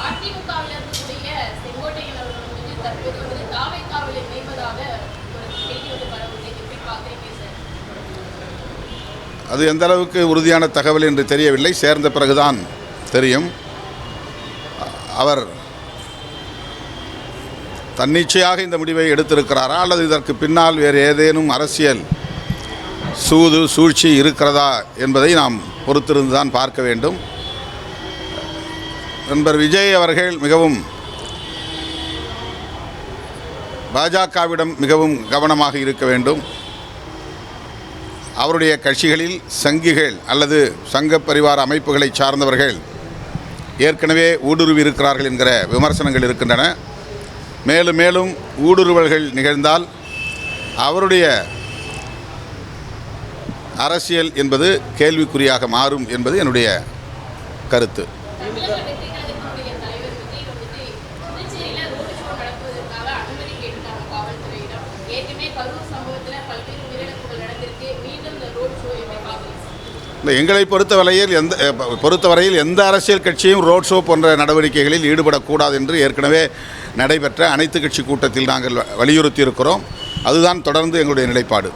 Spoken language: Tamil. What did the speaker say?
அதிமுகவில் இருக்கக்கூடிய செங்கோட்டையன் அவர்கள் வந்து தற்போது வந்து தாவேக்காவில் இணைவதாக ஒரு செய்தி வந்து பரவுது. எப்படி பார்க்குறீங்க சார்? அது எந்த அளவுக்கு உறுதியான தகவல் என்று தெரியவில்லை. சேர்ந்த பிறகுதான் தெரியும். அவர் தன்னிச்சையாக இந்த முடிவை எடுத்திருக்கிறாரா அல்லது இதற்கு பின்னால் வேறு ஏதேனும் அரசியல் சூது சூழ்ச்சி இருக்கிறதா என்பதை நாம் பொறுத்திருந்து தான் பார்க்க வேண்டும். நண்பர் விஜய் அவர்கள் மிகவும் பாஜகவிடம் மிகவும் கவனமாக இருக்க வேண்டும். அவருடைய கட்சிகளில் சங்கிகள் அல்லது சங்க பரிவார அமைப்புகளை சார்ந்தவர்கள் ஏற்கனவே ஊடுருவி இருக்கிறார்கள் என்கிற விமர்சனங்கள் இருக்கின்றன. மேலும் மேலும் ஊடுருவல்கள் நிகழ்ந்தால் அவருடைய அரசியல் என்பது கேள்விக்குறியாக மாறும் என்பது என்னுடைய கருத்து. எங்களை பொறுத்தவரையில் எந்த அரசியல் கட்சியும் ரோட் ஷோ போன்ற நடவடிக்கைகளில் ஈடுபடக்கூடாது என்று ஏற்கனவே நடைபெற்ற அனைத்து கட்சி கூட்டத்தில் நாங்கள் வலியுறுத்தி இருக்கிறோம். அதுதான் தொடர்ந்து எங்களுடைய நிலைப்பாடு.